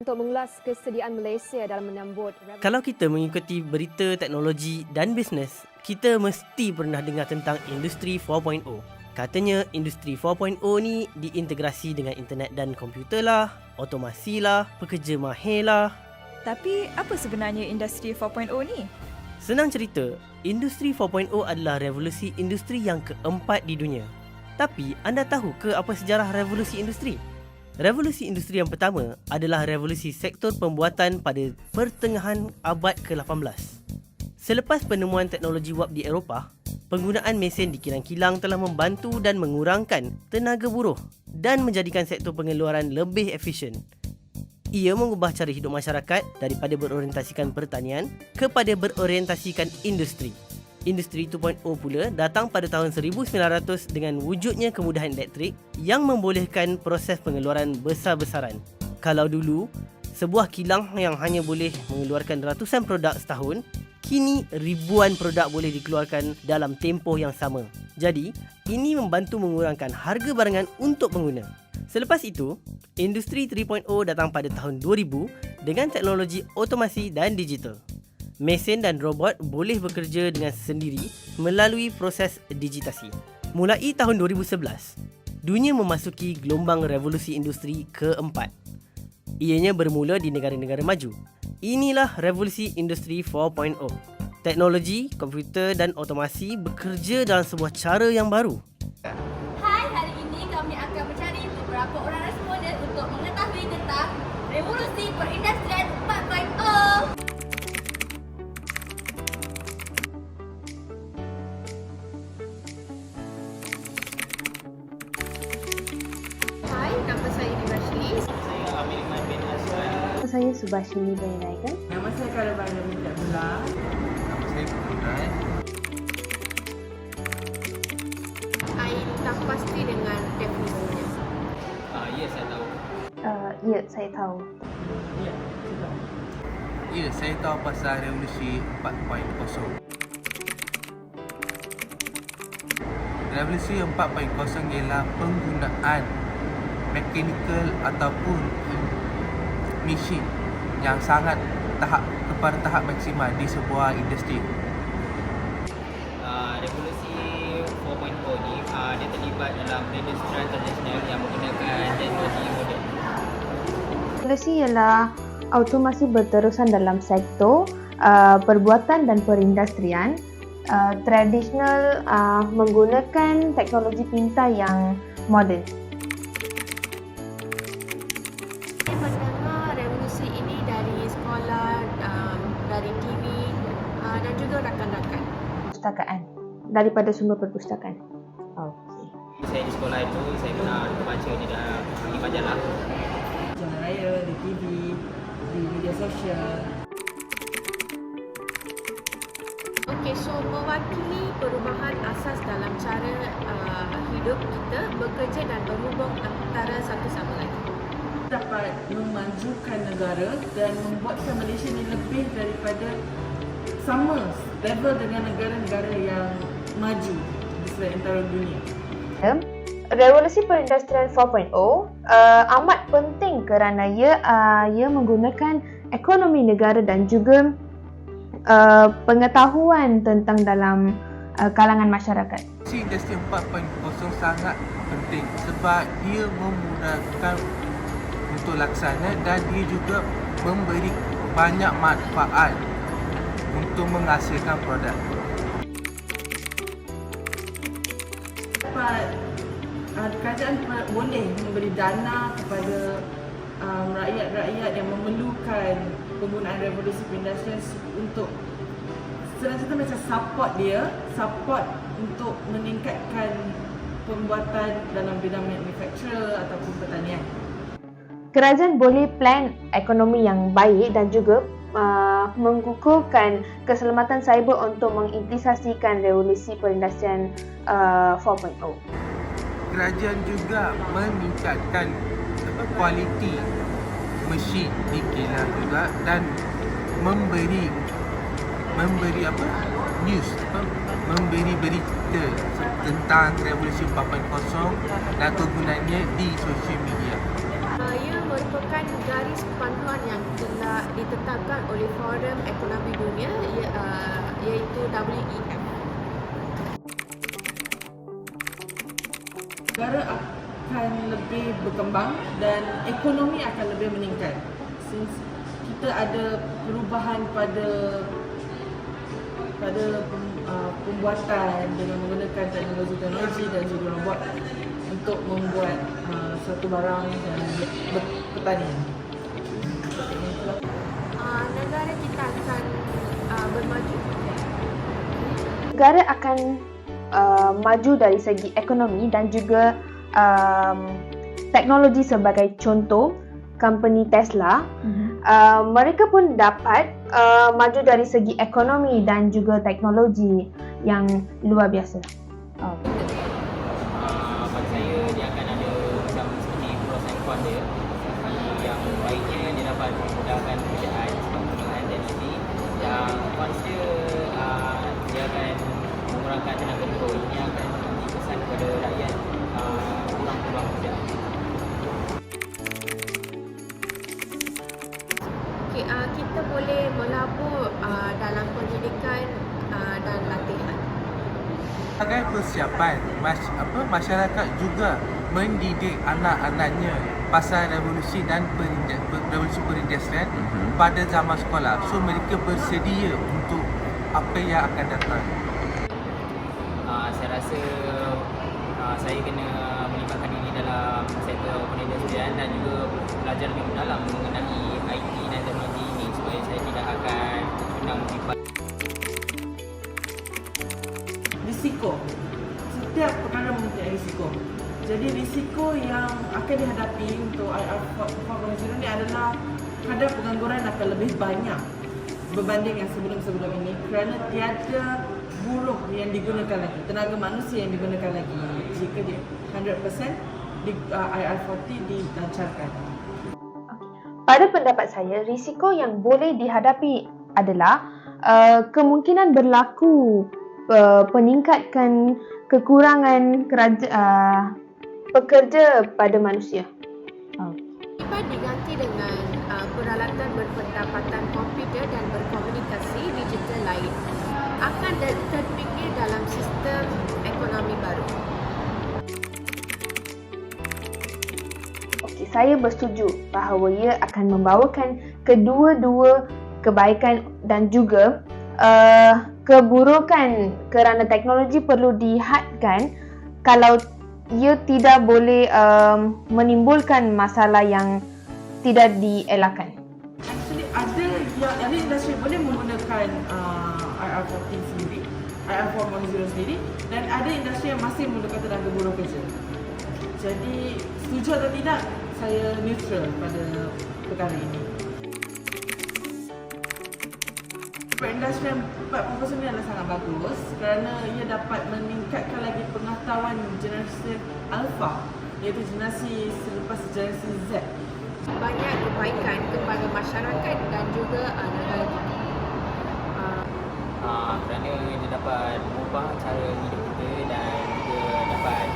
untuk mengulas kesediaan Malaysia dalam menyambut Kalau kita mengikuti berita teknologi dan bisnes, kita mesti pernah dengar tentang Industri 4.0. Katanya Industri 4.0 ni diintegrasi dengan internet dan komputer lah, otomasi lah, pekerja mahir lah. Tapi apa sebenarnya Industri 4.0 ni? Senang cerita, Industri 4.0 adalah revolusi industri yang keempat di dunia. Tapi anda tahu ke apa sejarah revolusi industri? Revolusi industri yang pertama adalah revolusi sektor pembuatan pada pertengahan abad ke-18. Selepas penemuan teknologi wap di Eropah, penggunaan mesin di kilang-kilang telah membantu dan mengurangkan tenaga buruh dan menjadikan sektor pengeluaran lebih efisien. Ia mengubah cara hidup masyarakat daripada berorientasikan pertanian kepada berorientasikan industri. Industri 2.0 pula datang pada tahun 1900 dengan wujudnya kemudahan elektrik yang membolehkan proses pengeluaran besar-besaran. Kalau dulu, sebuah kilang yang hanya boleh mengeluarkan ratusan produk setahun, kini ribuan produk boleh dikeluarkan dalam tempoh yang sama. Jadi, ini membantu mengurangkan harga barangan untuk pengguna. Selepas itu, Industri 3.0 datang pada tahun 2000 dengan teknologi otomasi dan digital. Mesin dan robot boleh bekerja dengan sendiri melalui proses digitasi. Mulai tahun 2011, dunia memasuki gelombang revolusi industri keempat. Ianya bermula di negara-negara maju. Inilah revolusi industri 4.0. Teknologi, komputer dan otomasi bekerja dalam sebuah cara yang baru. Hai, hari ini kami akan mencari beberapa orang responden untuk mengetahui tentang revolusi perindustrian 4.0. Hai, nama saya Rashli. Saya Subashini Bainagan. Nama saya Karabana Minta Belah. Nama saya Kudai. Saya tak pasti dengan definisinya. Ya, saya tahu. Ya, saya tahu pasal revolusi 4.0. Revolusi 4.0 ialah penggunaan mekanikal ataupun mesin yang sangat kepada tahap maksimal di sebuah industri. Revolusi 4.0 ni dia terlibat dalam perindustrian tradisional yang menggunakan teknologi moden. Revolusi ialah automasi berterusan dalam sektor perbuatan dan perindustrian tradisional menggunakan teknologi pintar yang moden. Saya mendengar revolusi ini dari sekolah, dari TV dan juga rakan-rakan. Perpustakaan daripada sumber perpustakaan. Okey. Saya di sekolah itu, saya pernah baca di dalam majalah. Jalan raya, di TV, di media sosial. Okey, so mewakili perubahan asas dalam cara hidup kita, bekerja dan berhubung antara satu sama lain. Dapat memajukan negara dan membuatkan Malaysia ni lebih daripada sama level dengan negara-negara yang maju di seantero dunia. Revolusi perindustrian 4.0 amat penting kerana ia menggunakan ekonomi negara dan juga pengetahuan tentang dalam kalangan masyarakat. Industri 4.0 sangat penting sebab dia memudahkan untuk laksana dan dia juga memberi banyak manfaat untuk menghasilkan produk. Kerajaan boleh memberi dana kepada rakyat-rakyat yang memerlukan penggunaan revolusi perindustrian untuk senang cerita macam support untuk meningkatkan pembuatan dalam bidang manufacture ataupun pertanian. Kerajaan boleh plan ekonomi yang baik dan juga mengukuhkan keselamatan cyber untuk mengimplementasikan revolusi perindustrian 4.0. Kerajaan juga meningkatkan kualiti mesin di kilang juga dan memberi berita tentang revolusi 4.0 dan kegunaannya di sosial media. Ia merupakan garis panduan yang telah ditetapkan oleh Forum Ekonomi Dunia iaitu WEF. Negara akan lebih berkembang dan ekonomi akan lebih meningkat. Since kita ada perubahan pada pembuatan dengan menggunakan teknologi dan juga robot untuk membuat satu barang dan pertanian. Negara kita akan bermaju. Negara akan maju dari segi ekonomi dan juga teknologi. Sebagai contoh, company Tesla, mereka pun dapat maju dari segi ekonomi dan juga teknologi yang luar biasa. Bagi saya dia akan ada macam seperti pros and cons dia. Yang baiknya dia dapat memudahkan pekerjaan sebab penggunaan teknologi. Yang cons dia akan mengurangkan tenaga bekerja. Ini akan memberi kesan kepada rakyat kurang peluang pekerjaan. Kita boleh melabur dalam pendidikan dan latihan. Sebagai persiapan, masyarakat juga mendidik anak-anaknya pasal revolusi dan revolusi perindustrian pada zaman sekolah. So mereka bersedia untuk apa yang akan datang. Saya rasa saya kena melibatkan diri dalam sektor perindustrian dan juga belajar lebih mendalam mengenai IT dan teknologi ini supaya saya tidak akan tercundang terlibat. Risiko. Setiap perkara mempunyai risiko. Jadi risiko yang akan dihadapi untuk IR 4.0 ni adalah kadar pengangguran akan lebih banyak berbanding yang sebelum-sebelum ini kerana tiada buruh yang digunakan lagi, tenaga manusia yang digunakan lagi jika dia 100% di IR40 dilancarkan. Pada pendapat saya, risiko yang boleh dihadapi adalah kemungkinan berlaku peningkatkan kekurangan pekerja pada manusia. Dapat diganti dengan peralatan berpendapatan komputer dan berkomunikasi digital lain akan terpikir dalam sistem ekonomi baru. Okey, saya bersetuju bahawa ia akan membawakan kedua-dua kebaikan dan juga keburukan kerana teknologi perlu dihadkan kalau ia tidak boleh menimbulkan masalah yang tidak dielakkan. Actually ada industri boleh menggunakan IR40 sendiri, IR4.0 sendiri dan ada industri yang masih menggunakan tenaga buruh kerja. Jadi setuju atau tidak, saya neutral pada perkara ini. Perindustrian 4.0 ini adalah sangat bagus kerana ia dapat meningkatkan lagi pengetahuan generasi alpha, iaitu generasi selepas generasi Z. Banyak kebaikan kepada masyarakat dan juga negara kita. Kerana dia dapat mengubah cara hidup kita dan juga dapat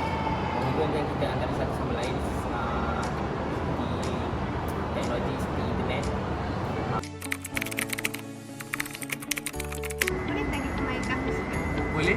menghubungkan kita antara satu sama lain seperti teknologi seperti internet. Boleh tanya kebaikan Boleh?